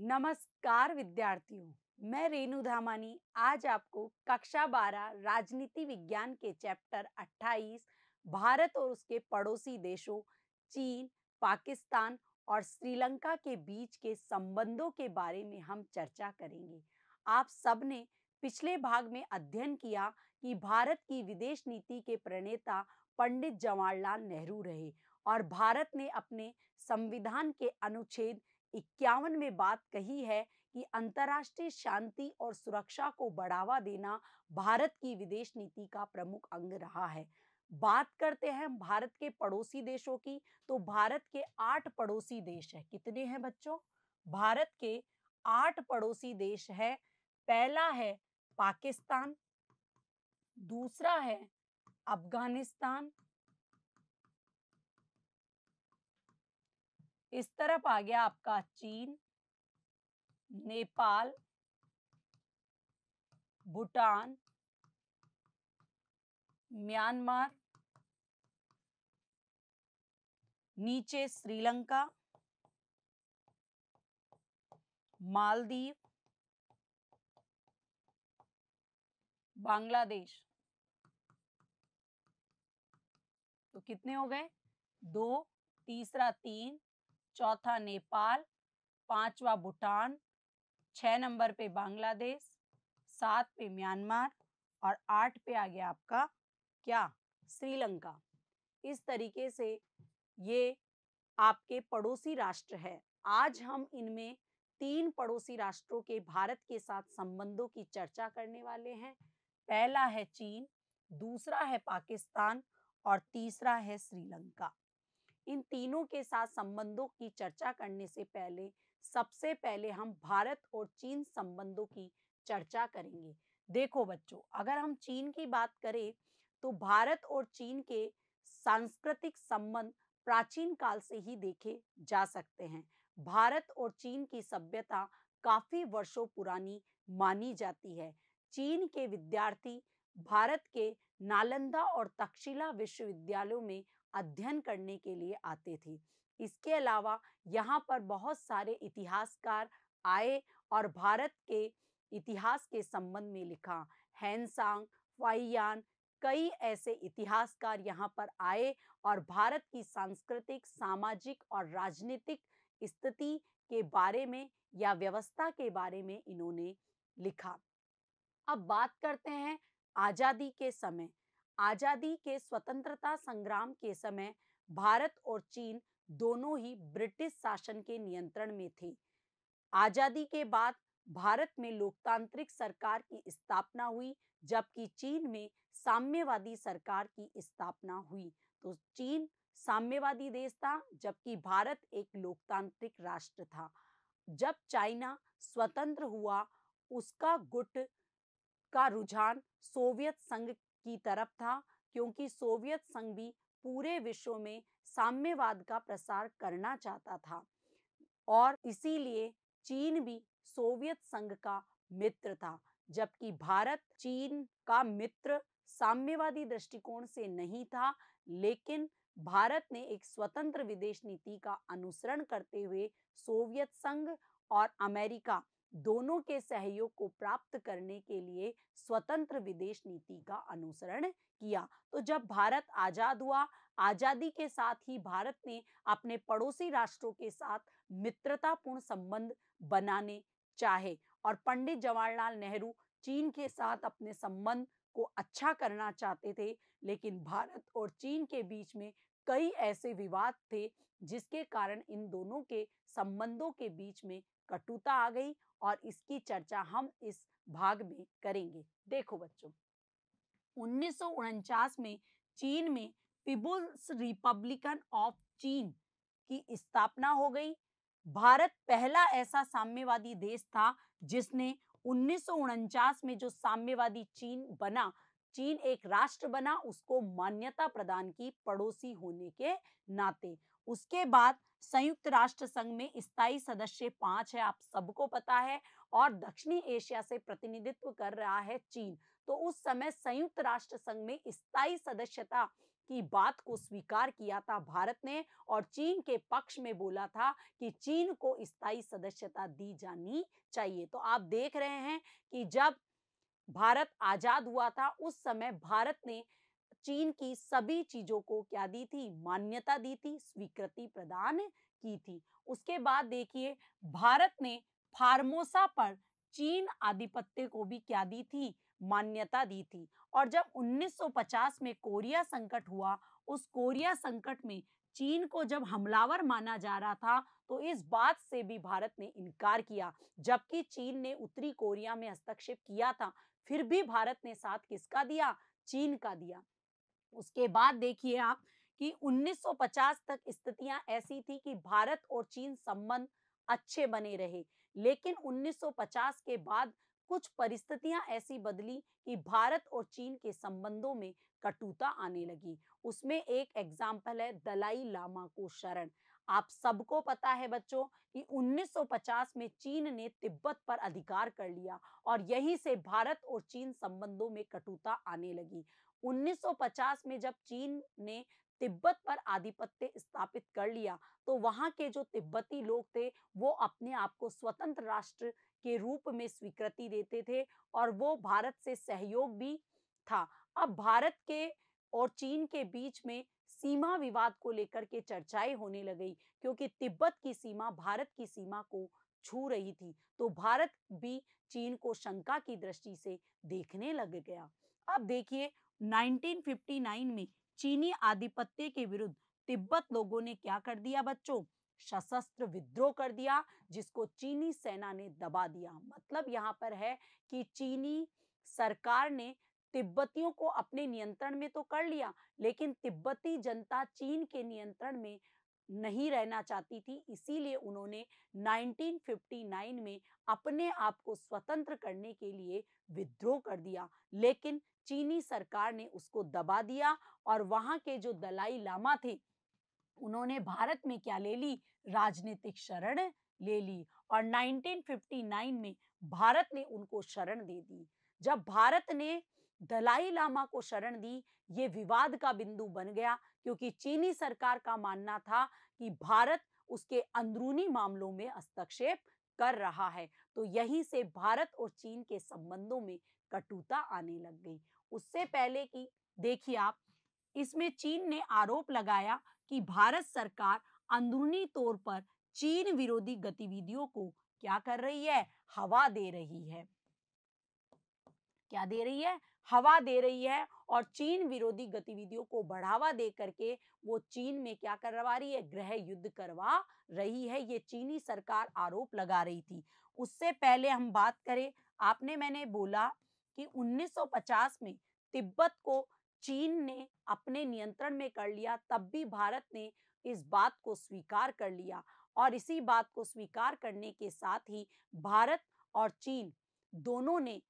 नमस्कार विद्यार्थियों, मैं रेणु धामानी आज आपको कक्षा 12 राजनीति विज्ञान के चैप्टर 28 भारत और उसके पड़ोसी देशों चीन, पाकिस्तान और श्रीलंका के बीच के संबंधों के बारे में हम चर्चा करेंगे। आप सबने पिछले भाग में अध्ययन किया कि भारत की विदेश नीति के प्रणेता पंडित जवाहरलाल नेहरू रहे और भारत ने अपने संविधान के अनुच्छेद 51 में बात कही है कि अंतर्राष्ट्रीय शांति और सुरक्षा को बढ़ावा देना भारत की विदेश नीति का प्रमुख अंग रहा है। बात करते हैं भारत के पड़ोसी देशों की, तो भारत के 8 पड़ोसी देश हैं। कितने हैं बच्चों? भारत के 8 पड़ोसी देश है। पहला है पाकिस्तान, दूसरा है अफगानिस्तान, इस तरफ आ गया आपका चीन, नेपाल, भूटान, म्यांमार, नीचे श्रीलंका, मालदीव, बांग्लादेश। तो कितने हो गए? 2, तीसरा 3, चौथा नेपाल, पांचवा भूटान, 6 नंबर पे बांग्लादेश, 7 पे म्यांमार और 8 पे आ गया आपका क्या? श्रीलंका। इस तरीके से ये आपके पड़ोसी राष्ट्र है। आज हम इनमें 3 पड़ोसी राष्ट्रों के भारत के साथ संबंधों की चर्चा करने वाले हैं। पहला है चीन, दूसरा है पाकिस्तान और तीसरा है श्रीलंका। इन तीनों के साथ संबंधों की चर्चा करने से पहले सबसे पहले हम भारत और चीन संबंधों की चर्चा करेंगे। देखो बच्चों, अगर हम चीन की बात करें तो भारत और चीन के सांस्कृतिक संबंध प्राचीन काल से ही देखे जा सकते हैं। भारत और चीन की सभ्यता काफी वर्षों पुरानी मानी जाती है। चीन के विद्यार्थी भारत के नालंदा और तक्षशिला विश्वविद्यालयों में अध्ययन करने के लिए आते थे। इसके अलावा यहाँ पर बहुत सारे इतिहासकार आए और भारत के इतिहास के संबंध में लिखा। हैंसांग, फाहियान, कई ऐसे इतिहासकार यहाँ पर आए और भारत की सांस्कृतिक, सामाजिक और राजनीतिक स्थिति के बारे में या व्यवस्था के बारे में इन्होंने लिखा। अब बात करते हैं आजादी के समय। आजादी के स्वतंत्रता संग्राम के समय भारत और चीन दोनों ही ब्रिटिश शासन के नियंत्रण में थे। आजादी के बाद भारत में लोकतांत्रिक सरकार की स्थापना हुई, जबकि चीन में साम्यवादी सरकार की स्थापना हुई। तो चीन साम्यवादी देश था, जबकि भारत एक लोकतांत्रिक राष्ट्र था। जब चाइना स्वतंत्र हुआ, उसका गुट का रुझान सोवियत संघ की तरफ था, क्योंकि सोवियत संघ भी पूरे विश्व में साम्यवाद का प्रसार करना चाहता था और इसीलिए चीन भी सोवियत संघ का मित्र था। जबकि भारत चीन का मित्र साम्यवादी दृष्टिकोण से नहीं था, लेकिन भारत ने एक स्वतंत्र विदेश नीति का अनुसरण करते हुए सोवियत संघ और अमेरिका दोनों के सहयोग को प्राप्त करने के लिए स्वतंत्र विदेश नीति का अनुसरण किया। तो जब भारत आजाद हुआ, आजादी के साथ ही भारत ने अपने पड़ोसी राष्ट्रों के साथ मित्रतापूर्ण संबंध बनाने चाहे और पंडित जवाहरलाल नेहरू चीन के साथ अपने संबंध को अच्छा करना चाहते थे, लेकिन भारत और चीन के बीच में कई ऐसे विवाद थे जिसके कारण इन दोनों के संबंधों के बीच में कटुता आ गई और इसकी चर्चा हम इस भाग में करेंगे। देखो बच्चों, 1949 में चीन में पीपुल्स रिपब्लिकन ऑफ चीन की स्थापना हो गई। भारत पहला ऐसा साम्यवादी देश था जिसने 1949 में जो साम्यवादी चीन बना, चीन एक राष्ट्र बना, उसको मान्यता प्रदान की पड़ोसी होने के नाते। उसके बाद संयुक्त राष्ट्र संघ में स्थायी सदस्य 5 है, आप सबको पता है, और दक्षिणी एशिया से प्रतिनिधित्व कर रहा है चीन। तो उस समय संयुक्त राष्ट्र संघ में स्थायी सदस्यता की बात को स्वीकार किया था भारत ने और चीन के पक्ष में बोला था कि चीन को स्थायी सदस्यता दी जानी चाहिए। तो आप देख रहे हैं कि जब भारत आजाद हुआ था उस समय भारत ने चीन की सभी चीजों को क्या दी थी, मान्यता दी थी, स्वीकृति प्रदान की थी। उसके बाद देखिए भारत ने फार्मोसा पर चीन आधिपत्य को भी क्या दी थी, मान्यता दी थी। और जब 1950 में कोरिया संकट हुआ, उस कोरिया संकट में चीन को जब हमलावर माना जा रहा था तो इस बात से भी भारत ने इनकार किया। जबकि चीन ने उत्तरी कोरिया में हस्तक्षेप किया था, फिर भी भारत ने साथ किसका दिया, चीन का दिया। उसके बाद देखिए आप कि 1950 तक स्थितियां ऐसी थी कि भारत और चीन संबंध अच्छे बने रहे, लेकिन 1950 के बाद कुछ परिस्थितियां ऐसी बदली कि भारत और चीन के संबंधों में कटुता आने लगी। उसमें एक एग्जाम्पल है दलाई लामा को शरण। आप सबको पता है बच्चों कि 1950 में चीन ने तिब्बत पर अधिकार कर लिया और यहीं से भारत और चीन संबंधों में कटुता आने लगी। 1950 में जब चीन ने तिब्बत पर आधिपत्य स्थापित कर लिया तो वहां के जो तिब्बती लोग थे वो अपने आप को स्वतंत्र राष्ट्र के रूप में स्वीकृति देते थे और वो भारत से सहयोग भी था। अब भारत के और चीन के बीच में सीमा विवाद को लेकर के चर्चाएं होने लगी क्योंकि तिब्बत की सीमा भारत की सीमा को छू रही थी, तो भारत भी चीन को शंका की दृष्टि से देखने लग गया। अब देखिए 1959 में चीनी आधिपत्य के विरुद्ध तिब्बत लोगों ने क्या कर दिया बच्चों, सशस्त्र विद्रोह कर दिया जिसको चीनी सेना ने दबा दिया। मतलब यहाँ पर है कि चीनी सरकार ने तिब्बतियों को अपने नियंत्रण में तो कर लिया, लेकिन तिब्बती जनता चीन के नियंत्रण में नहीं रहना चाहती थी, इसीलिए उन्होंने 1959 में अपने आप को स्वतंत्र करने के लिए विद्रोह कर दिया। लेकिन चीनी सरकार ने उसको दबा दिया और वहां के जो दलाई लामा थे उन्होंने भारत में क्या ले ली, राजनीतिक शरण ले ली और 1959 में भारत ने उनको शरण दे दी। जब भारत ने दलाई लामा को शरण दी, ये विवाद का बिंदु बन गया क्योंकि चीनी सरकार का मानना था कि भारत उसके अंदरूनी मामलों में हस्तक्षेप कर रहा है। तो यहीं से भारत और चीन के संबंधों में कटुता आने लग गई। उससे पहले कि देखिए आप, इसमें चीन ने आरोप लगाया कि भारत सरकार अंदरूनी तौर पर चीन विरोधी गतिविधियों को क्या कर रही है, हवा दे रही है। क्या दे रही है, हवा दे रही है और चीन विरोधी गतिविधियों को बढ़ावा दे करके वो चीन में क्या करवा रही है, गृह युद्ध करवा रही है। ये चीनी सरकार आरोप लगा रही थी। उससे पहले हम बात करें, मैंने बोला कि 1950 में तिब्बत को चीन ने अपने नियंत्रण में कर लिया, तब भी भारत ने इस बात को स्वीकार कर लिया और इसी बात को स्वीकार करने के साथ ही भारत और चीन दोनों ने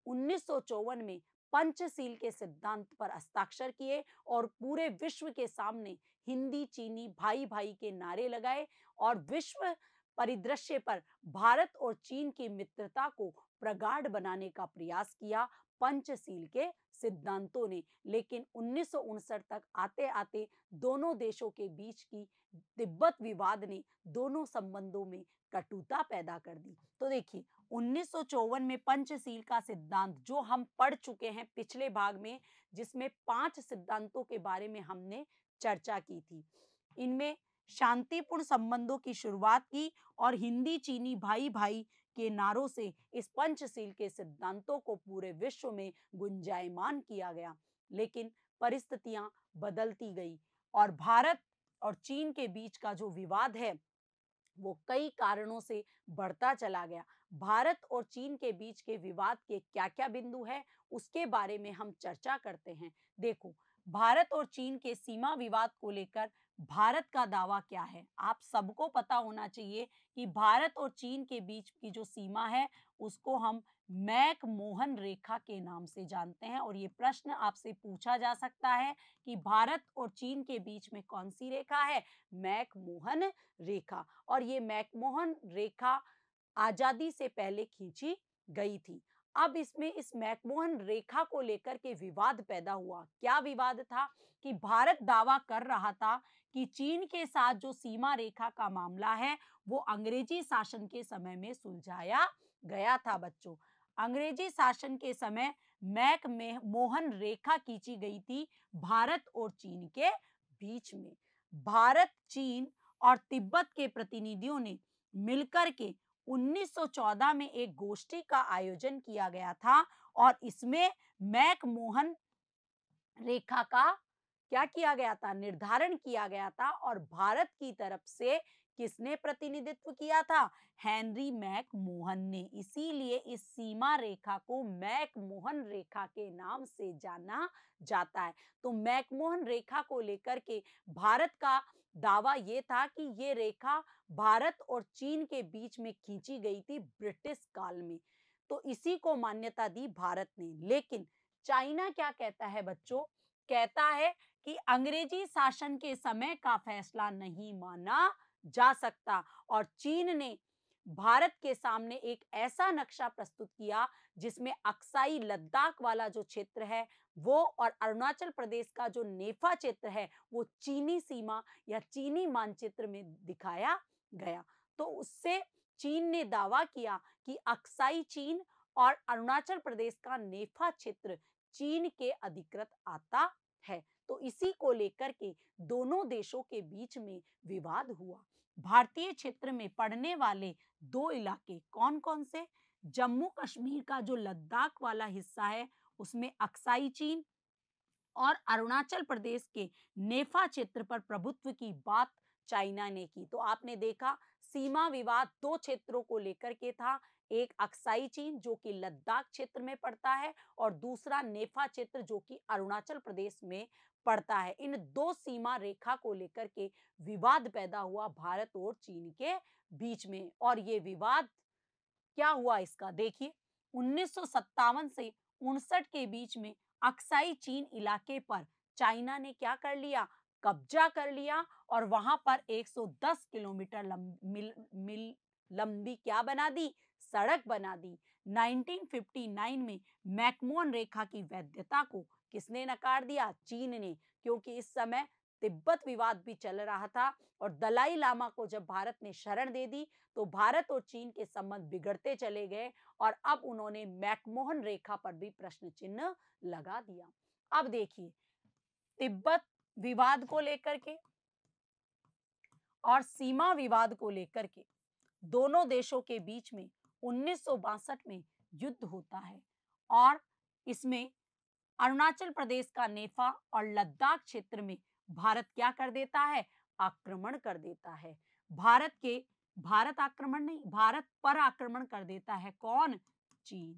1954 में पंचशील के सिद्धांत पर हस्ताक्षर किए और पूरे विश्व के सामने हिंदी चीनी भाई भाई के नारे लगाए और विश्व परिदृश्य पर भारत और चीन की मित्रता को प्रगाढ़ बनाने का प्रयास किया पंचशील के सिद्धांतों ने। लेकिन 1959 तक आते आते दोनों देशों के बीच की तिब्बत विवाद ने दोनों संबंधों में कटुता पैदा कर दी। तो देखिए 1954 में पंचशील का सिद्धांत जो हम पढ़ चुके हैं पिछले भाग में, जिसमें 5 सिद्धांतों के बारे में हमने चर्चा की थी। इनमें शांतिपूर्ण संबंधों की शुरुआत की और हिंदी चीनी भाई भाई के नारों से इस पंचशील के सिद्धांतों को पूरे विश्व में गुंजायमान किया गया। लेकिन परिस्थितियां बदलती गई और भारत और चीन के बीच का जो विवाद है वो कई कारणों से बढ़ता चला गया। भारत और चीन के बीच के विवाद के क्या-क्या बिंदु है उसके बारे में हम चर्चा करते हैं। देखो, भारत और चीन के सीमा विवाद को लेकर भारत का दावा क्या है? आप सबको पता होना चाहिए कि भारत और चीन के बीच की जो सीमा है उसको हम मैक-मोहन रेखा के नाम से जानते हैं और ये प्रश्न आपसे पूछा जा सकता है कि भारत और चीन के बीच में कौन सी रेखा है? मैक-मोहन रेखा। और ये मैक-मोहन रेखा आजादी से पहले खींची गई थी। अब इसमें इस मैकमोहन रेखा को लेकर के विवाद पैदा हुआ। क्या विवाद था कि भारत दावा कर रहा था कि चीन के साथ जो सीमा रेखा का मामला है वो अंग्रेजी शासन के समय में सुलझाया गया था बच्चों। अंग्रेजी शासन के समय मैकमोहन रेखा खींची गई थी भारत और चीन के बीच में। भारत, चीन और तिब्बत के प्रतिनिधियों ने मिलकर के 1914 में एक गोष्ठी का आयोजन किया गया था और इसमें मैकमोहन रेखा का क्या किया गया था, निर्धारण किया गया था। और भारत की तरफ से किसने प्रतिनिधित्व किया था, हेनरी मैकमोहन ने। इसीलिए इस सीमा रेखा को मैकमोहन रेखा के नाम से जाना जाता है। तो मैकमोहन रेखा को लेकर के भारत का दावा यह था कि ये रेखा भारत और चीन के बीच में खींची गई थी ब्रिटिश काल में, तो इसी को मान्यता दी भारत ने। लेकिन चाइना क्या कहता है बच्चों, कहता है कि अंग्रेजी शासन के समय का फैसला नहीं माना जा सकता। और चीन ने भारत के सामने एक ऐसा नक्शा प्रस्तुत किया जिसमें अक्साई लद्दाख वाला जो क्षेत्र है वो और अरुणाचल प्रदेश का जो नेफा क्षेत्र है वो चीनी सीमा या चीनी मानचित्र में दिखाया गया। तो उससे चीन ने दावा किया कि अक्साई चीन और अरुणाचल प्रदेश का नेफा क्षेत्र चीन के अधिकृत आता है। तो इसी को लेकर के दोनों देशों के बीच में विवाद हुआ। भारतीय क्षेत्र में पड़ने वाले दो इलाके कौन कौन से, जम्मू कश्मीर का जो लद्दाख वाला हिस्सा है उसमें अक्साई चीन और अरुणाचल प्रदेश के नेफा क्षेत्र पर प्रभुत्व की बात चाइना ने की। तो आपने देखा सीमा विवाद दो क्षेत्रों को लेकर के था, एक अक्साई चीन जो कि लद्दाख क्षेत्र में पड़ता है और दूसरा नेफा क्षेत्र जो कि अरुणाचल प्रदेश में पड़ता है। इन दो सीमा रेखा को लेकर के विवाद पैदा हुआ भारत और चीन के बीच में। और ये विवाद क्या हुआ इसका देखिए, 1957 से 59 के बीच में अक्साई चीन इलाके पर चाइना ने क्या कर लिया, कब्जा कर लिया और वहां पर 110 किलोमीटर लंबी क्या बना दी, सड़क बना दी। 1959 में मैकमोहन रेखा की वैधता को किसने नकार दिया, चीन ने, क्योंकि इस समय तिब्बत विवाद भी चल रहा था और दलाई लामा को जब भारत ने शरण दे दी तो भारत और चीन के संबंध बिगड़ते चले गए और अब उन्होंने मैकमोहन रेखा पर भी प्रश्न चिन्ह लगा दिया। अब देखिए तिब्बत विवाद को लेकर के और सीमा विवाद को लेकर के दोनों देशों के बीच में 1962 में युद्ध होता है और इसमें अरुणाचल प्रदेश का नेफा और लद्दाख क्षेत्र में भारत क्या कर देता है, आक्रमण कर देता है। भारत आक्रमण नहीं, भारत पर आक्रमण कर देता है कौन, चीन।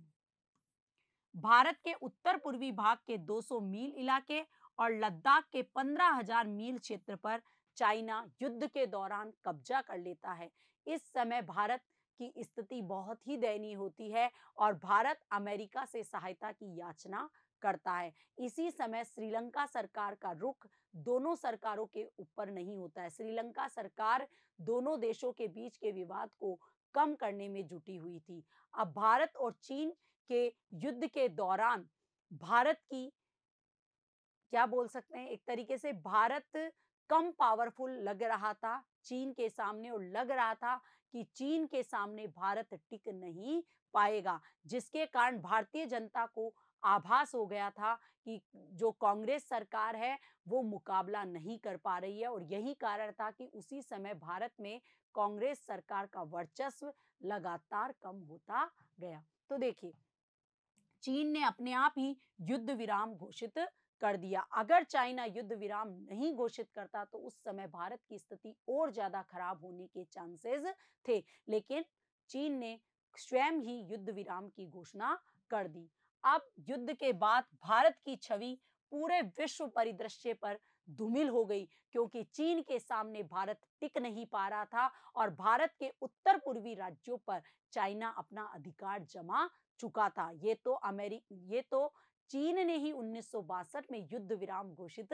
भारत के उत्तर पूर्वी भाग के 200 मील इलाके और लद्दाख के 15,000 मील क्षेत्र पर चाइना युद्ध के दौरान कब्जा कर लेता है। इस समय भारत की स्थिति बहुत ही दयनीय होती है और भारत अमेरिका से सहायता की याचना करता है। इसी समय श्रीलंका सरकार का रुख दोनों सरकारों के ऊपर नहीं होता है। श्रीलंका सरकार दोनों देशों के बीच के विवाद को कम करने में जुटी हुई थी। अब भारत और चीन के युद्ध के दौरान भारत की क्या बोल सकते हैं, एक तरीके से भारत कम पावरफुल लग रहा था चीन के सामने और लग रहा था कि चीन के सामने भारत टिक नहीं पाएगा, जिसके कारण भारतीय जनता को आभास हो गया था कि जो कांग्रेस सरकार है वो मुकाबला नहीं कर पा रही है। और यही कारण था कि उसी समय भारत में कांग्रेस सरकार का वर्चस्व लगातार कम होता गया। तो देखिए चीन ने अपने आप ही युद्ध विराम घोषित कर दिया। अगर चाइना युद्ध विराम नहीं घोषित करता तो उस समय भारत की स्थिति और ज्यादा खराब होने के चांसेस थे, लेकिन चीन ने स्वयं ही युद्ध विराम की घोषणा कर दी। अब युद्ध के बाद भारत की छवि पूरे विश्व परिदृश्य पर धूमिल हो गई क्योंकि चीन के सामने भारत टिक नहीं पा रहा था और भारत के उत्तर पूर्वी राज्यों पर चाइना अपना अधिकार जमा चुका था। ये तो चीन ने ही 1962 में युद्ध विराम घोषित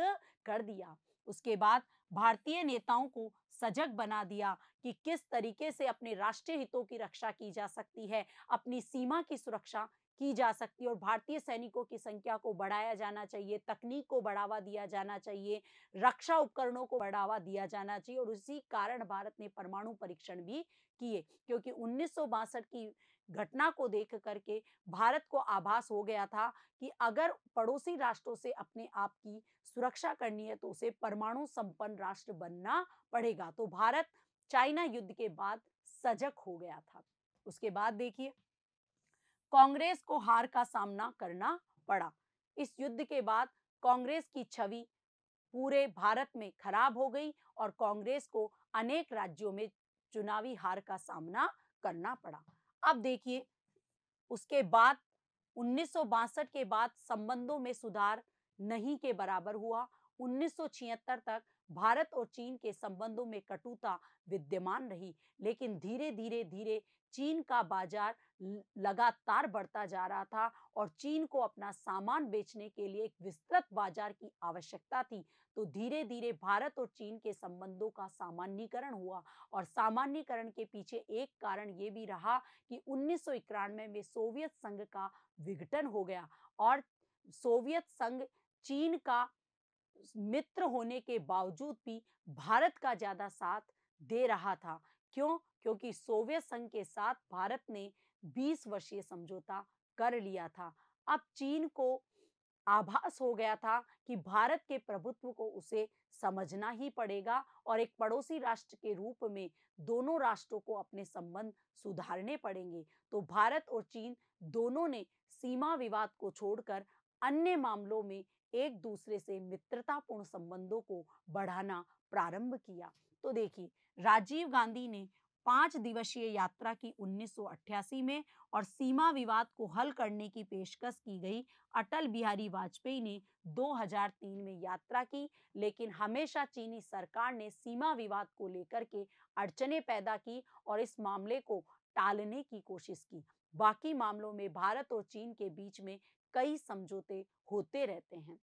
कर दिया। उसके बाद भारतीय नेताओं को सजग बना दिया कि किस तरीके से अपने राष्ट्रीय हितों की रक्षा की जा सकती है, अपनी सीमा की सुरक्षा की जा सकती है और भारतीय सैनिकों की संख्या को बढ़ाया जाना चाहिए, तकनीक को बढ़ावा दिया जाना चाहिए, रक्षा उपकरणों को बढ़ावा दिया जाना चाहिए और उसी कारण भारत ने परमाणु परीक्षण भी किए, क्योंकि 1962 की घटना को देख करके भारत को आभास हो गया था कि अगर पड़ोसी राष्ट्रों से अपने आप की सुरक्षा करनी है तो उसे परमाणु संपन्न राष्ट्र बनना पड़ेगा। तो भारत चाइना युद्ध के बाद सजग हो गया था। उसके बाद देखिए, कांग्रेस को हार का सामना करना पड़ा। इस युद्ध के बाद कांग्रेस की छवि पूरे भारत में खराब हो गई और कांग्रेस को अनेक राज्यों में चुनावी हार का सामना करना पड़ा। अब देखिए, उसके बाद 1962 के बाद संबंधों में सुधार नहीं के बराबर हुआ। 1976 तक भारत और चीन के संबंधों में कटुता विद्यमान रही, लेकिन धीरे-धीरे चीन का बाजार लगातार बढ़ता जा रहा था और चीन को अपना सामान बेचने के लिए एक विस्तृत बाजार की आवश्यकता थी। तो धीरे-धीरे भारत और चीन के संबंधों का सामान्यीकरण हुआ और सामान्यीकरण के पीछे एक कारण ये भी रहा कि 1991 में सोवियत संघ का विघटन हो गया और सोवियत संघ चीन का मित्र होने के बावजूद भी भारत का ज्यादा साथ दे रहा था। क्यों? क्योंकि सोवियत संघ के साथ भारत ने 20 वर्षीय समझौता कर लिया था। अब चीन को आभास हो गया था कि भारत के प्रभुत्व को उसे समझना ही पड़ेगा और एक पड़ोसी राष्ट्र के रूप में दोनों राष्ट्रों को अपने संबंध सुधारने पड़ेंगे। तो भारत और चीन दोनों ने सीमा विवाद को छोड़कर अन्य मामलों में एक दूसरे से मित्रतापूर्ण संबंधों को बढ़ाना प्रारंभ किया। तो देखिए, राजीव गांधी ने 5 दिवसीय यात्रा की 1988 में और सीमा विवाद को हल करने की पेशकश की गई। अटल बिहारी वाजपेयी ने 2003 में यात्रा की, लेकिन हमेशा चीनी सरकार ने सीमा विवाद को लेकर के अड़चनें पैदा की और इस मामले को टालने की कोशिश की। बाकी मामलों में भारत और चीन के बीच में कई समझौते होते रहते हैं।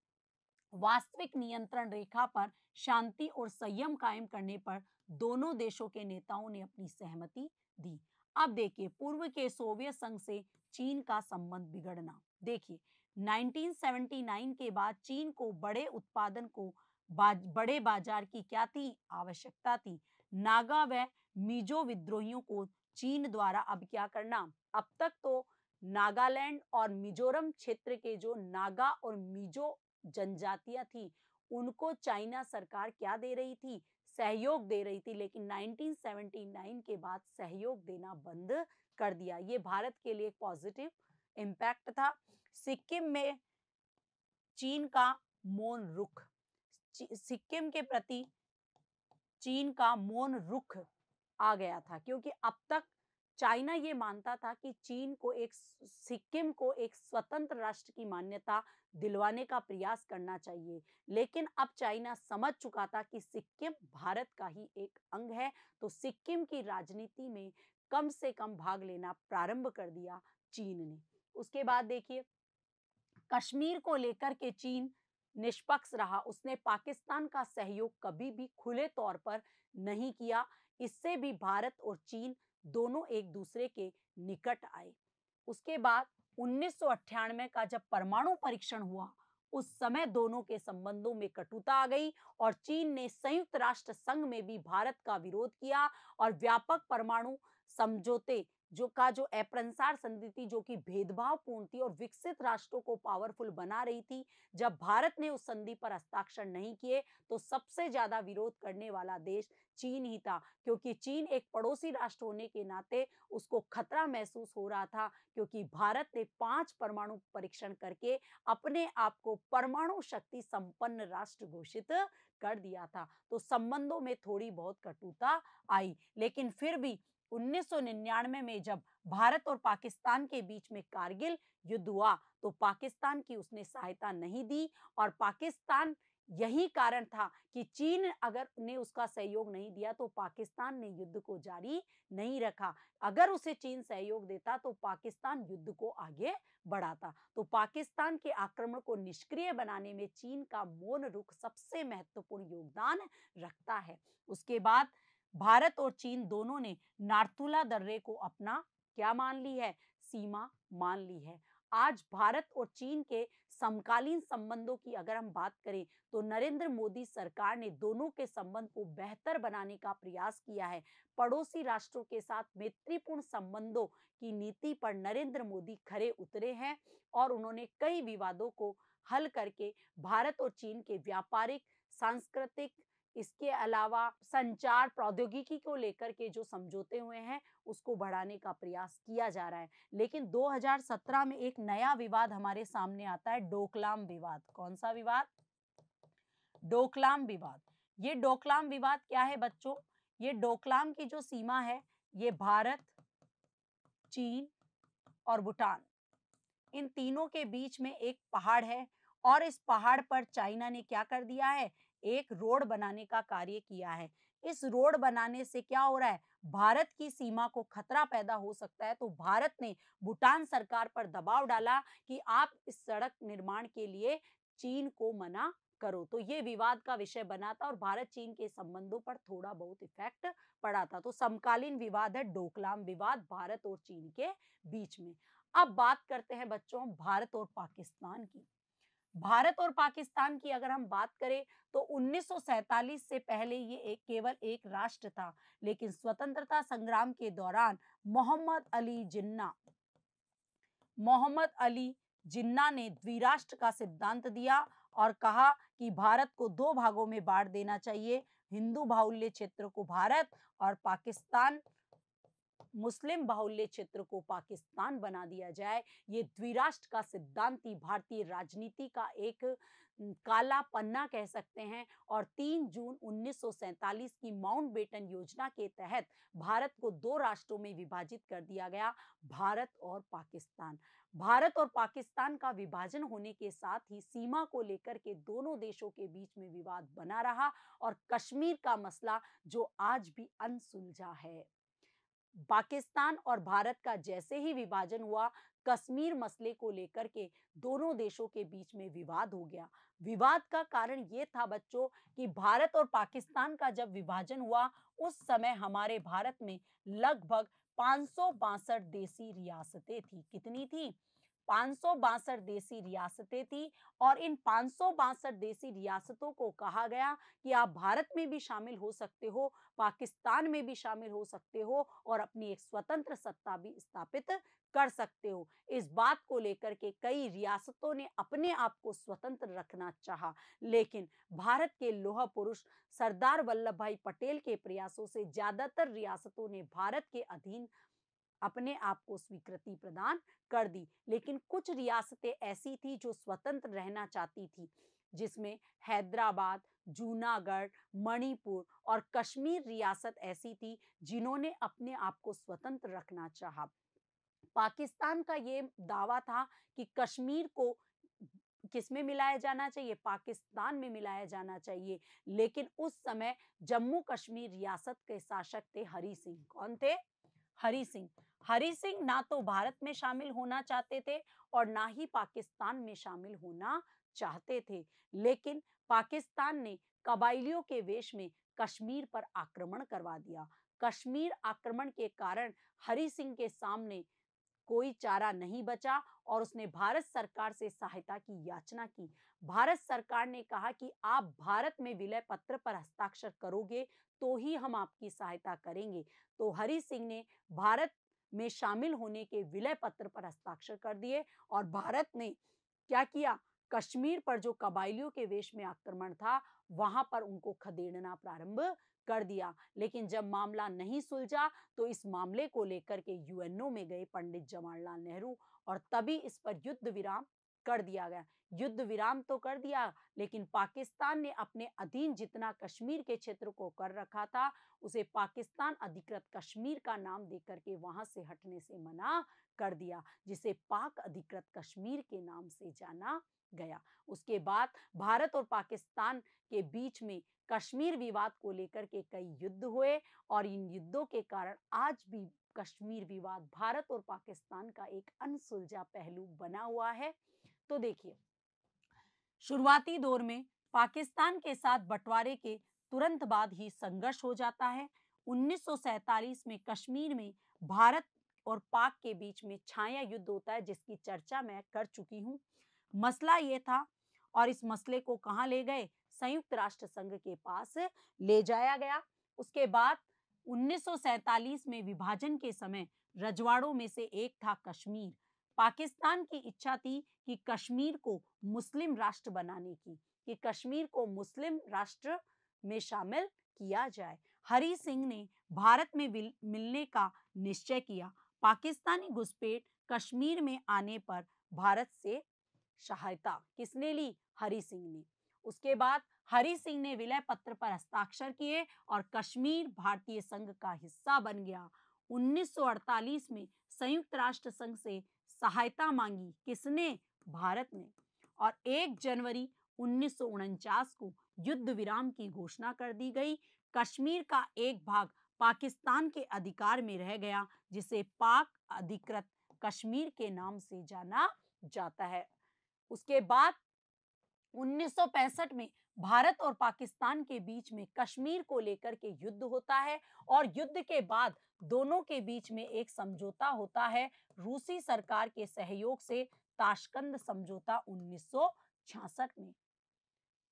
वास्तविक नियंत्रण रेखा पर शांति और संयम कायम करने पर दोनों देशों के नेताओं ने अपनी सहमति दी। अब देखिए, पूर्व के सोवियत संघ से चीन का संबंध बिगड़ना। देखिए, 1979 के बाद चीन को बड़े उत्पादन को बड़े बाजार की क्या थी? आवश्यकता थी। नागा व मिजो विद्रोहियों को चीन द्वारा अब क्या करना? अब तक तो नागालैंड और मिजोरम क्षेत्र के जो नागा और मिजो जनजातियां थी, उनको चाइना सरकार क्या दे रही थी? सहयोग दे रही थी, लेकिन 1979 के बाद सहयोग देना बंद कर दिया। ये भारत के लिए पॉजिटिव इम्पैक्ट था। सिक्किम में चीन का मौन रुख, सिक्किम के प्रति चीन का मौन रुख आ गया था, क्योंकि अब तक चाइना ये मानता था कि चीन को सिक्किम को एक स्वतंत्र राष्ट्र की मान्यता दिलवाने का प्रयास करना चाहिए, लेकिन अब चाइना समझ चुका था कि सिक्किम भारत का ही एक अंग है। तो सिक्किम की राजनीति में कम से कम भाग लेना प्रारंभ कर दिया चीन ने। उसके बाद देखिए, कश्मीर को लेकर के चीन निष्पक्ष रहा। उसने पाकिस्तान का सहयोग कभी भी खुले तौर पर नहीं किया। इससे भी भारत और चीन दोनों एक दूसरे के निकट आए। उसके बाद 1998 का जब परमाणु परीक्षण हुआ, उस समय दोनों के संबंधों में कटुता आ गई और चीन ने संयुक्त राष्ट्र संघ में भी भारत का विरोध किया और व्यापक परमाणु समझौते जो अप्रसार संधि थी, जो कि भेदभावपूर्ण थी और विकसित राष्ट्रों को पावरफुल बना रही थी। जब भारत ने उस संधि पर हस्ताक्षर नहीं किए तो सबसे ज्यादा विरोध करने वाला देश चीन ही था, क्योंकि चीन एक पड़ोसी राष्ट्र होने के नाते उसको खतरा महसूस हो रहा था, क्योंकि भारत ने 5 परमाणु परीक्षण करके अपने आप को परमाणु शक्ति संपन्न राष्ट्र घोषित कर दिया था। तो संबंधों में थोड़ी बहुत कटुता आई, लेकिन फिर भी 1999 में जब भारत और पाकिस्तान के बीच में कारगिल युद्ध हुआ तो पाकिस्तान की उसने सहायता नहीं दी और पाकिस्तान, यही कारण था कि चीन अगर ने उसका सहयोग नहीं दिया तो पाकिस्तान ने युद्ध को जारी नहीं रखा। अगर उसे चीन सहयोग देता तो पाकिस्तान युद्ध को आगे बढ़ाता। तो पाकिस्तान के आक्रमण को निष्क्रिय बनाने में चीन का मौन रुख सबसे महत्वपूर्ण योगदान रखता है। उसके बाद भारत और चीन दोनों ने नाथुला दर्रे को अपना क्या मान ली है? सीमा मान ली है। आज भारत और चीन के समकालीन संबंधों की अगर हम बात करें तो नरेंद्र मोदी सरकार ने दोनों के संबंध को बेहतर बनाने का प्रयास किया है। पड़ोसी राष्ट्रों के साथ मैत्रीपूर्ण संबंधों की नीति पर नरेंद्र मोदी खरे उतरे हैं और उन्होंने कई विवादों को हल करके भारत और चीन के व्यापारिक, सांस्कृतिक, इसके अलावा संचार प्रौद्योगिकी को लेकर के जो समझौते हुए हैं उसको बढ़ाने का प्रयास किया जा रहा है। लेकिन 2017 में एक नया विवाद हमारे सामने आता है, डोकलाम विवाद। कौन सा विवाद? डोकलाम विवाद। ये डोकलाम विवाद क्या है बच्चों? ये डोकलाम की जो सीमा है ये भारत, चीन और भूटान, इन तीनों के बीच में एक पहाड़ है और इस पहाड़ पर चाइना ने क्या कर दिया है? एक रोड बनाने का कार्य किया है। इस रोड बनाने से क्या हो रहा है? भारत की सीमा को खतरा पैदा हो सकता है, तो भारत ने भूटान सरकार पर दबाव डाला कि आप इस सड़क निर्माण के लिए चीन को मना करो। तो ये विवाद का विषय बना था और भारत चीन के संबंधों पर थोड़ा बहुत इफेक्ट पड़ा था। तो समकालीन विवाद है डोकलाम विवाद भारत और चीन के बीच में। अब बात करते हैं बच्चों भारत और पाकिस्तान की। भारत और पाकिस्तान की अगर हम बात करें तो 1947 से पहले ये केवल एक राष्ट्र था, लेकिन स्वतंत्रता संग्राम के दौरान मोहम्मद अली जिन्ना ने द्विराष्ट्र का सिद्धांत दिया और कहा कि भारत को दो भागों में बांट देना चाहिए, हिंदू बाहुल्य क्षेत्र को भारत और पाकिस्तान, मुस्लिम बाहुल्य क्षेत्र को पाकिस्तान बना दिया जाए। ये द्विराष्ट्र का सिद्धांत ही भारतीय राजनीति का एक काला पन्ना कह सकते हैं और 3 जून 1947 की माउंटबेटन योजना के तहत भारत को दो राष्ट्रों में विभाजित कर दिया गया, भारत और पाकिस्तान। भारत और पाकिस्तान का विभाजन होने के साथ ही सीमा को लेकर के दोनों देशों के बीच में विवाद बना रहा और कश्मीर का मसला जो आज भी अनसुलझा है। पाकिस्तान और भारत का जैसे ही विभाजन हुआ, कश्मीर मसले को लेकर के दोनों देशों के बीच में विवाद हो गया। विवाद का कारण ये था बच्चों कि भारत और पाकिस्तान का जब विभाजन हुआ उस समय हमारे भारत में लगभग 562 देसी रियासतें थी। कितनी थी? 562 देसी रियासतें थी और इन 562 देसी रियासतों को कहा गया कि आप भारत में भी शामिल हो सकते हो, पाकिस्तान में भी शामिल हो सकते हो और अपनी एक स्वतंत्र सत्ता भी स्थापित कर सकते हो। इस बात को लेकर के कई रियासतों ने अपने आप को स्वतंत्र रखना चाहा, लेकिन भारत के लौह पुरुष सरदार वल्लभ भाई पटेल के प्रयासों से ज्यादातर रियासतों ने भारत के अधीन अपने आप को स्वीकृति प्रदान कर दी। लेकिन कुछ रियासतें ऐसी थी जो स्वतंत्र रहना चाहती थी, जिसमें हैदराबाद, जूनागढ़, मणिपुर और कश्मीर रियासत ऐसी थी जिन्होंने अपने आप को स्वतंत्र रखना चाहा। पाकिस्तान का ये दावा था कि कश्मीर को किसमें मिलाया जाना चाहिए? पाकिस्तान में मिलाया जाना चाहिए। लेकिन उस समय जम्मू कश्मीर रियासत के शासक थे हरि सिंह। कौन थे? हरि सिंह। हरि सिंह ना तो भारत में शामिल होना चाहते थे और ना ही पाकिस्तान में शामिल होना चाहते थे। लेकिन पाकिस्तान ने कबायलियों के वेश में कश्मीर पर आक्रमण करवा दिया। कश्मीर आक्रमण के कारण हरि सिंह के सामने कोई चारा नहीं बचा और उसने भारत सरकार से सहायता की याचना की। भारत सरकार ने कहा कि आप भारत में विलय पत्र पर हस्ताक्षर करोगे तो ही हम आपकी सहायता करेंगे। तो हरि सिंह ने भारत में शामिल होने के विलय पत्र पर हस्ताक्षर कर दिए और भारत ने क्या किया? कश्मीर पर जो कबायलियों के वेश में आक्रमण था वहां पर उनको खदेड़ना प्रारंभ कर दिया। लेकिन जब मामला नहीं सुलझा तो इस मामले को लेकर के यूएनओ में गए पंडित जवाहरलाल नेहरू और तभी इस पर युद्ध विराम कर दिया गया। युद्ध विराम तो कर दिया, लेकिन पाकिस्तान ने अपने अधीन जितना कश्मीर के क्षेत्र को कर रखा था उसे पाकिस्तान अधिकृत कश्मीर का नाम देकर के वहां से हटने से मना कर दिया, जिसे पाक अधिकृत कश्मीर के नाम से जाना गया। उसके बाद भारत और पाकिस्तान के बीच में कश्मीर विवाद को लेकर के कई युद्ध हुए और इन युद्धों के कारण आज भी कश्मीर विवाद भारत और पाकिस्तान का एक अनसुलझा पहलू बना हुआ है। तो देखिए, शुरुआती दौर में पाकिस्तान के साथ बंटवारे के तुरंत बाद ही संघर्ष हो जाता है। 1947 में कश्मीर में भारत और पाक के बीच में छाया युद्ध होता है, जिसकी चर्चा मैं कर चुकी हूँ। मसला ये था और इस मसले को कहाँ ले गए? संयुक्त राष्ट्र संघ के पास ले जाया गया। उसके बाद 1947 में विभाजन के समय रजवाड़ों में से एक था कश्मीर। पाकिस्तान की इच्छा थी कि कश्मीर को मुस्लिम राष्ट्र बनाने की, कि कश्मीर को मुस्लिम राष्ट्र में शामिल किया जाए। हरि सिंह ने भारत में मिलने का निश्चय किया। पाकिस्तानी घुसपैठ कश्मीर में आने पर भारत से सहायता किसने ली? हरि सिंह ने। उसके बाद हरि सिंह ने विलय पत्र पर हस्ताक्षर किए और कश्मीर भारतीय संघ का हिस्सा बन गया। 1948 में संयुक्त राष्ट्र संघ से सहायता मांगी किसने? भारत ने। और 1 जनवरी 1949 को युद्ध विराम की घोषणा कर दी गई। कश्मीर का एक भाग पाकिस्तान के अधिकार में रह गया, जिसे पाक अधिकृत कश्मीर के नाम से जाना जाता है। उसके बाद 1965 में भारत और पाकिस्तान के बीच में कश्मीर को लेकर के युद्ध होता है और युद्ध के बाद दोनों के बीच में एक समझौता होता है रूसी सरकार के सहयोग से, ताशकंद समझौता 1966 में।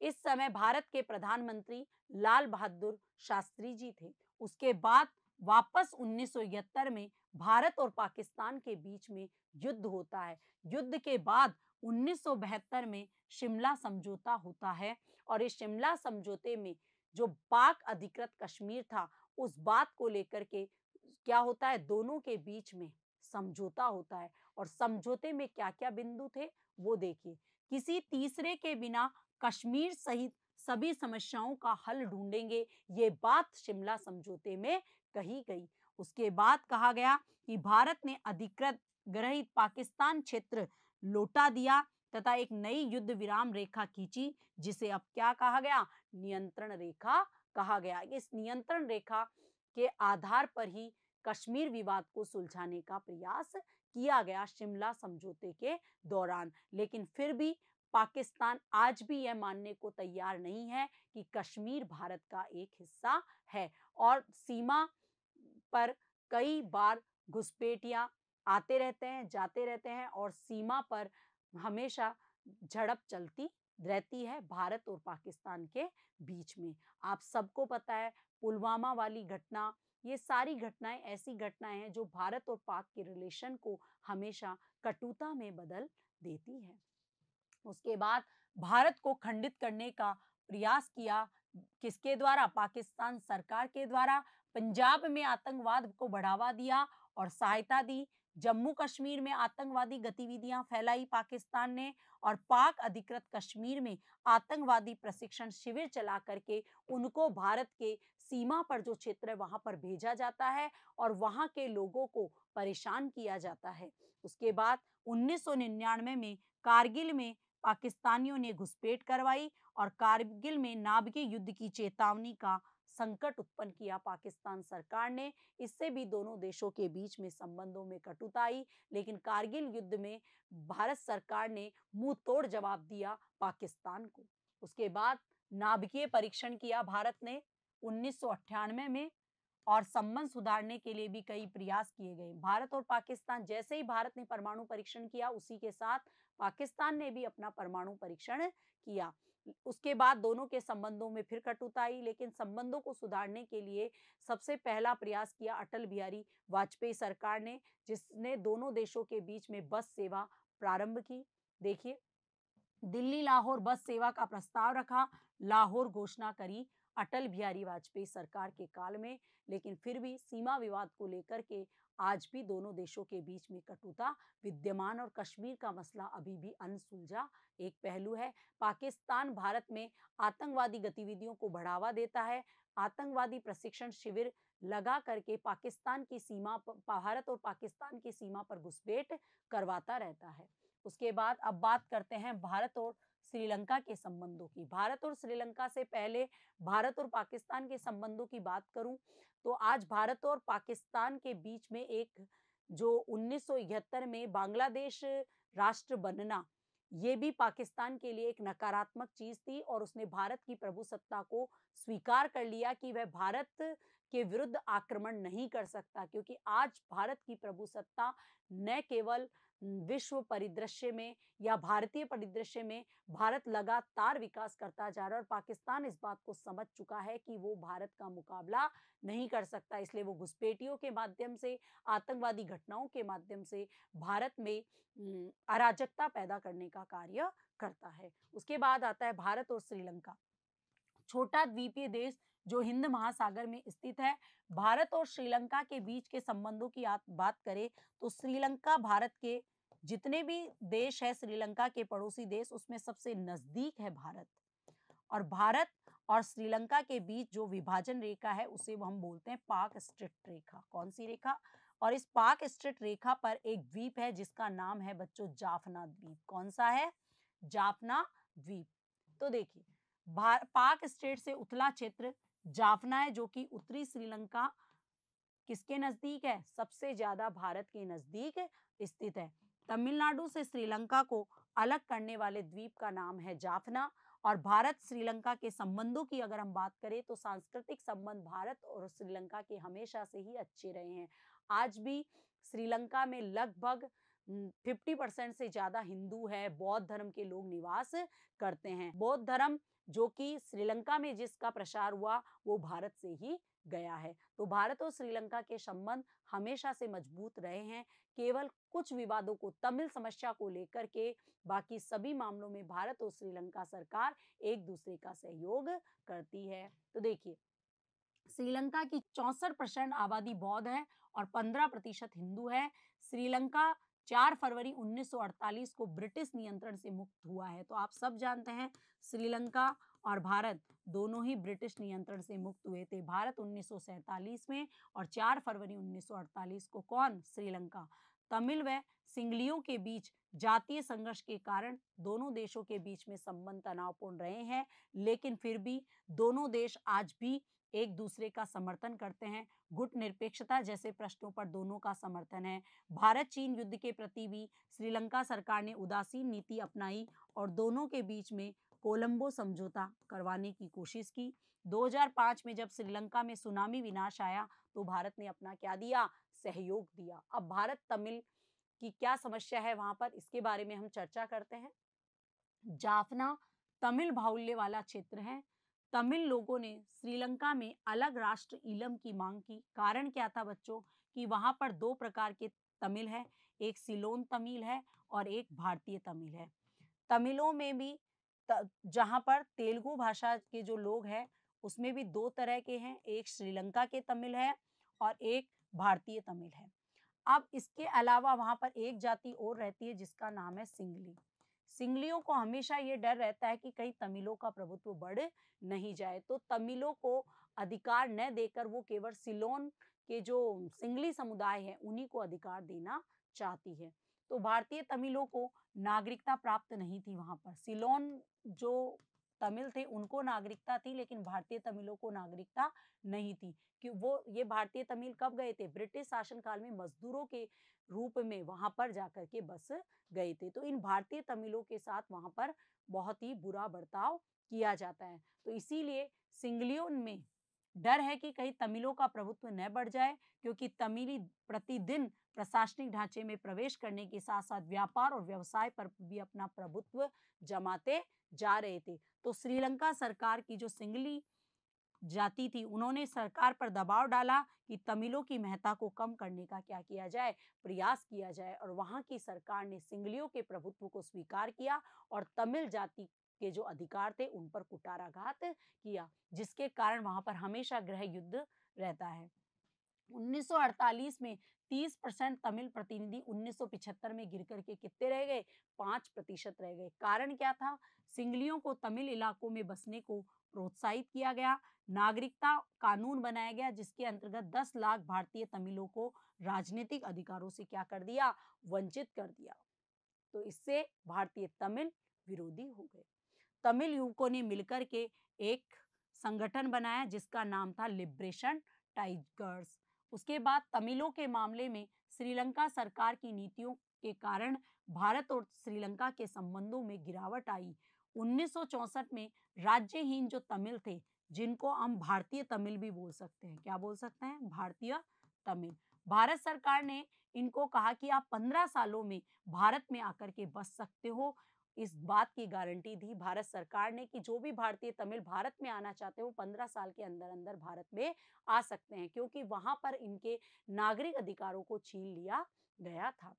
इस समय भारत के प्रधानमंत्री लाल बहादुर शास्त्री जी थे। उसके बाद वापस 1971 में भारत और पाकिस्तान के बीच में युद्ध होता है। युद्ध के बाद 1972 में शिमला समझौता होता है और इस शिमला समझौते में जो पाक अधिकृत कश्मीर था, उस बात को लेकर के क्या होता है? दोनों के बीच में समझौता होता है और समझौते में क्या-क्या बिंदु थे वो देखिए। किसी तीसरे के बिना कश्मीर सहित सभी समस्याओं का हल ढूंढेंगे, ये बात शिमला समझौते में कही गई। उसके बाद कहा गया कि भारत ने अधिकृत ग्रहित पाकिस्तान क्षेत्र लौटा दिया तथा एक नई युद्ध विराम रेखा खींची, जिसे अब क्या कहा गया? नियंत्रण रेखा कहा गया। इस नियंत्रण रेखा के आधार पर ही कश्मीर विवाद को सुलझाने का प्रयास किया गया शिमला समझौते के दौरान। लेकिन फिर भी पाकिस्तान आज भी यह मानने को तैयार नहीं है कि कश्मीर भारत का एक हिस्सा है और सीमा पर कई बार घुसपैठियां आते रहते हैं, जाते रहते हैं और सीमा पर हमेशा झड़प चलती रहती है भारत और पाकिस्तान के बीच में। आप सबको पता है पुलवामा वाली घटना, ये सारी घटनाएं ऐसी घटनाएं हैं जो भारत और पाक के रिलेशन को हमेशा कटुता में बदल देती है। उसके बाद भारत को खंडित करने का प्रयास किया किसके द्वारा? पाकिस्तान सरकार के द्वारा। पंजाब में आतंकवाद को बढ़ावा दिया और सहायता दी। जम्मू कश्मीर में आतंकवादी गतिविधियां फैलाई पाकिस्तान ने और पाक अधिकृत कश्मीर में आतंकवादी प्रशिक्षण शिविर चला करके उनको भारत के सीमा पर जो क्षेत्र है वहां पर भेजा जाता है और वहां के लोगों को परेशान किया जाता है। उसके बाद 1999 में कारगिल में पाकिस्तानियों ने घुसपैठ करवाई और कारगिल में नाभिकीय युद्ध की चेतावनी का संकट उत्पन्न किया पाकिस्तान सरकार ने। इससे भी दोनों देशों के बीच में संबंधों में कटुता आई, लेकिन कारगिल युद्ध में भारत सरकार ने मुंह तोड़ जवाब दिया पाकिस्तान को। उसके बाद नाभिकीय परीक्षण किया भारत ने 1998 में और संबंध सुधारने के लिए भी कई प्रयास किए गए। भारत और पाकिस्तान, जैसे ही भारत ने परमाणु परीक्षण किया उसी के साथ पाकिस्तान ने भी अपना परमाणु परीक्षण किया। उसके बाद दोनों के संबंधों में फिर कटुता आई, लेकिन संबंधों को सुधारने के लिए सबसे पहला प्रयास किया अटल बिहारी वाजपेयी सरकार ने, जिसने दोनों देशों के बीच में बस सेवा प्रारंभ की। देखिए, दिल्ली लाहौर बस सेवा का प्रस्ताव रखा, लाहौर घोषणा करी अटल बिहारी वाजपेयी सरकार के काल में, लेकिन फिर भी सीमा विवाद को लेकर के आज भी दोनों देशों के बीच में कटुता विद्यमान और कश्मीर का मसला अभी भी अनसुलझा एक पहलू है। पाकिस्तान भारत में आतंकवादी गतिविधियों को बढ़ावा देता है, आतंकवादी प्रशिक्षण शिविर लगा करके पाकिस्तान की सीमा पर, भारत और पाकिस्तान की सीमा पर घुसपैठ करवाता रहता है। उसके बाद अब बात करते हैं भारत और श्रीलंका के संबंधों की। भारत और श्रीलंका से पहले भारत और पाकिस्तान के संबंधों की बात करूं तो आज भारत और पाकिस्तान के बीच में एक जो 1971 में बांग्लादेश राष्ट्र बनना, ये भी पाकिस्तान के लिए एक नकारात्मक चीज थी और उसने भारत की प्रभुसत्ता को स्वीकार कर लिया कि वह भारत के विरुद्ध आक्रमण नहीं कर सकता, क्योंकि आज भारत की प्रभुसत्ता न केवल विश्व परिदृश्य में या भारतीय परिदृश्य में भारत लगातार विकास करता जा रहा है और पाकिस्तान इस बात को समझ चुका है कि वो भारत का मुकाबला नहीं कर सकता। इसलिए वो घुसपैठियों के माध्यम से, आतंकवादी घटनाओं के माध्यम से भारत में अराजकता पैदा करने का कार्य करता है। उसके बाद आता है भारत और श्रीलंका, छोटा द्वीपीय देश जो हिंद महासागर में स्थित है। भारत और श्रीलंका के बीच के संबंधों की आप बात करें तो श्रीलंका भारत के जितने भी देश है, श्रीलंका के पड़ोसी देश, उसमें सबसे नजदीक है भारत। और भारत और श्रीलंका के बीच जो विभाजन रेखा है उसे हम बोलते हैं पाक स्ट्रेट रेखा। कौन सी रेखा? और इस पाक स्ट्रेट रेखा पर एक द्वीप है जिसका नाम है बच्चों जाफना द्वीप। कौन सा है? जाफना द्वीप। तो देखिए, पाक स्ट्रेट से उथला क्षेत्र जाफना है जो कि उत्तरी श्रीलंका किसके नजदीक है? सबसे ज्यादा भारत के नजदीक स्थित है। तमिलनाडु से श्रीलंका को अलग करने वाले द्वीप का नाम है जाफना। और भारत श्रीलंका के संबंधों की अगर हम बात करें तो सांस्कृतिक संबंध भारत और श्रीलंका के हमेशा से ही अच्छे रहे हैं। आज भी श्रीलंका में लगभग 50% से ज्यादा हिंदू है, बौद्ध धर्म के लोग निवास करते हैं। बौद्ध धर्म जो कि श्रीलंका में जिसका प्रसार हुआ वो भारत से ही गया है। तो भारत और श्रीलंका के संबंध हमेशा से मजबूत रहे हैं। केवल कुछ विवादों को, तमिल समस्या को लेकर के, बाकी सभी मामलों में भारत और श्रीलंका सरकार एक दूसरे का सहयोग करती है। तो देखिए, श्रीलंका की 64% आबादी बौद्ध है और 15% हिंदू है। श्रीलंका 4 फरवरी 1948 को ब्रिटिश नियंत्रण से मुक्त हुआ है। तो आप सब जानते हैं श्रीलंका और भारत दोनों ही ब्रिटिश नियंत्रण से मुक्त हुए थे। भारत 1947 में और 4 फरवरी 1948 को कौन? श्रीलंका। तमिल व सिंगलियों के बीच जातीय संघर्ष के कारण दोनों देशों के बीच में संबंध तनावपूर्ण रहे हैं, लेकिन फिर भी दोनों देश आज भी एक दूसरे का समर्थन करते हैं। गुट निरपेक्षता जैसे प्रश्नों पर दोनों का समर्थन है। भारत चीन युद्ध के प्रति भी श्रीलंका सरकार ने उदासीन नीति अपनाई और दोनों के बीच में कोलंबो समझौता करवाने की कोशिश की। 2005 में जब श्रीलंका में सुनामी विनाश आया तो भारत ने अपना क्या दिया? सहयोग दिया। अब भारत तमिल की क्या समस्या है वहां पर, इसके बारे में हम चर्चा करते हैं। जाफना तमिल बाहुल्य वाला क्षेत्र है। तमिल लोगों ने श्रीलंका में अलग राष्ट्र ईलम की मांग की। कारण क्या था बच्चों? कि वहां पर 2 प्रकार के तमिल है, एक सिलोन तमिल है और एक भारतीय तमिल है। तमिलों में भी जहां पर तेलुगु भाषा के जो लोग हैं उसमें भी 2 तरह के हैं, एक श्रीलंका के तमिल है और एक भारतीय तमिल है। अब इसके अलावा वहां पर एक जाति और रहती है जिसका नाम है सिंगली। सिंगलियों को हमेशा ये डर रहता है कि कहीं तमिलों का प्रभुत्व बढ़ नहीं जाए, तो तमिलों को अधिकार न देकर वो केवल सिलोन के जो सिंगली समुदाय है उन्हीं को अधिकार देना चाहती है। तो भारतीय तमिलों को नागरिकता प्राप्त नहीं थी वहां पर। सिलोन जो तमिल थे उनको नागरिकता थी, लेकिन भारतीय तमिलों को नागरिकता नहीं थी। कि वो ये भारतीय तमिल कब गए थे? ब्रिटिश शासनकाल में मजदूरों के रूप में वहां पर जाकर के बस गए थे। तो इन भारतीय तमिलों के साथ वहां पर बहुत ही बुरा बर्ताव किया जाता है। तो इसीलिए सिंगलियों में डर है कि कहीं तमिलों का प्रभुत्व न बढ़ जाए, क्योंकि तमिली प्रतिदिन प्रशासनिक ढांचे में प्रवेश करने के साथ साथ व्यापार और व्यवसाय पर भी अपना प्रभुत्व जमाते जा रहे थे। तो श्रीलंका सरकार की जो सिंगली जाति थी उन्होंने सरकार पर दबाव डाला कि तमिलों की महत्ता को कम करने का क्या किया जाए? प्रयास किया जाए। और वहां की सरकार ने सिंगलियों के प्रभुत्व को स्वीकार किया और तमिल जाति के जो अधिकार थे उन पर कुठाराघात किया, जिसके कारण वहां पर हमेशा गृह युद्ध रहता है। 1948 में 30% तमिल प्रतिनिधि 1975 में गिर करके कितने रह गए? 5% रह गए। कारण क्या था? सिंगलियों को तमिल इलाकों में बसने को प्रोत्साहित किया गया। नागरिकता कानून बनाया गया जिसके अंतर्गत 10 लाख भारतीय तमिलों को राजनीतिक अधिकारों से क्या कर दिया? वंचित कर दिया। तो इससे भारतीय तमिल विरोधी हो गए। तमिल युवकों ने मिलकर के एक संगठन बनाया जिसका नाम था लिबरेशन टाइगर्स। उसके बाद तमिलों के मामले में श्रीलंका सरकार की नीतियों के कारण भारत और श्रीलंका के संबंधों में गिरावट आई। 1964 में राज्यहीन जो तमिल थे जिनको हम भारतीय तमिल भी बोल सकते हैं। क्या बोल सकते हैं? भारतीय तमिल। भारत सरकार ने इनको कहा कि आप 15 सालों में भारत में आकर के बस सकते हो। इस बात की गारंटी दी भारत सरकार ने कि जो भी भारतीय तमिल भारत में आना चाहते हैं, वो 15 साल के अंदर-अंदर भारत में आ सकते हैं, क्योंकि वहाँ पर इनके नागरिक अधिकारों को छीन लिया गया था।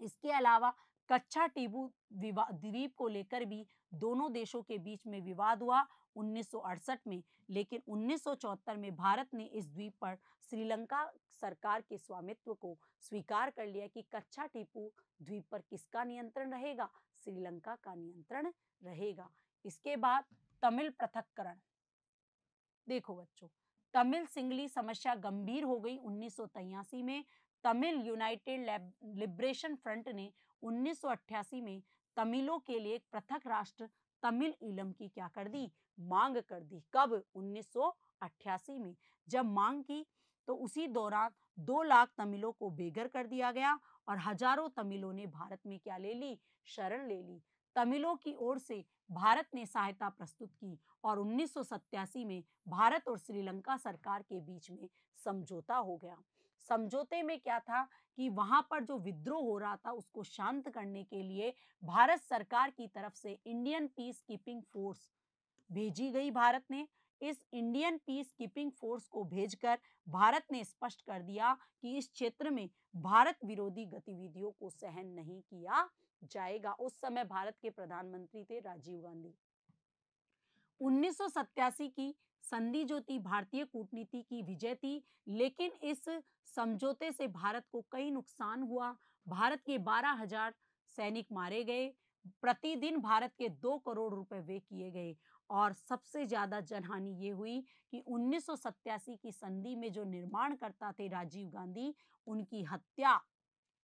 इसके अलावा कच्छा टीबू द्वीप को लेकर भी दोनों देशों के बीच में विवाद हुआ 1968 में, लेकिन 1974 में भारत ने इस द्वीप पर श्रीलंका सरकार के स्वामित्व को स्वीकार कर लिया कि कच्छा टीपू द्वीप पर किसका नियंत्रण रहेगा? श्रीलंका का नियंत्रण रहेगा। इसके बाद तमिल पृथक्करण। देखो बच्चों, तमिल सिंगली समस्या गंभीर हो गई 1983 में। तमिल यूनाइटेड लिबरेशन फ्रंट ने 1988 में तमिलों के लिए एक पृथक राष्ट्र तमिल ईलम की क्या कर दी? मांग कर दी। कब? 1988 में। जब मांग की तो उसी दौरान 2 लाख तमिलों को बेघर कर दिया गया और हजारों तमिलों ने भारत में क्या ले ली? शरण ले ली। तमिलों की ओर से भारत ने सहायता प्रस्तुत की और 1987 में भारत और श्रीलंका सरकार के बीच में समझौता हो गया। समझौते में क्या था कि वहां पर जो विद्रोह हो रहा था उसको शांत करने के लिए भारत सरकार की तरफ से इंडियन पीस कीपिंग फोर्स भेजी गई। भारत ने इस इंडियन पीस कीपिंग फोर्स को भेजकर भारत ने स्पष्ट कर दिया कि इस क्षेत्र में भारत विरोधी गतिविधियों को सहन नहीं किया जाएगा। उस समय भारत के प्रधानमंत्री थे राजीव गांधी। 1987 की संधि जो थी भारतीय कूटनीति की विजय थी, लेकिन इस समझौते से भारत को कई नुकसान हुआ। भारत के 12,000 सैनिक मारे गए। प्रतिदिन भारत के 2 करोड़ रुपए व्यय किए गए और सबसे ज्यादा जनहानि ये हुई कि 1987 की संधि में जो निर्माण करता थे राजीव गांधी, उनकी हत्या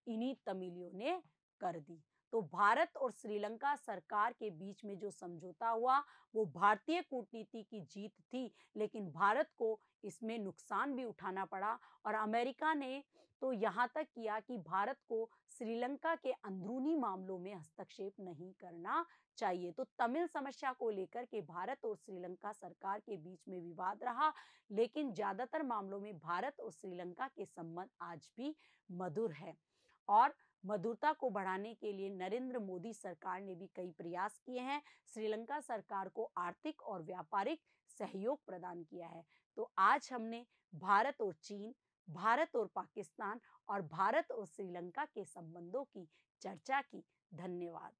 इन्हीं तमिलियों ने कर दी। तो भारत और श्रीलंका सरकार के बीच में जो समझौता हुआ वो भारतीय कूटनीति की जीत थी, लेकिन भारत को इसमें नुकसान भी उठाना पड़ा और अमेरिका ने तो यहाँ तक किया कि भारत को श्रीलंका के अंदरूनी मामलों में हस्तक्षेप नहीं करना चाहिए। तो तमिल समस्या को लेकर के भारत और श्रीलंका सरकार के बीच में विवाद रहा, लेकिन ज्यादातर मामलों में भारत और श्रीलंका के संबंध आज भी मधुर है। और मधुरता को बढ़ाने के लिए नरेंद्र मोदी सरकार ने भी कई प्रयास किए हैं। श्रीलंका सरकार को आर्थिक और व्यापारिक सहयोग प्रदान किया है। तो आज हमने भारत और चीन, भारत और पाकिस्तान और भारत और श्रीलंका के संबंधों की चर्चा की। धन्यवाद।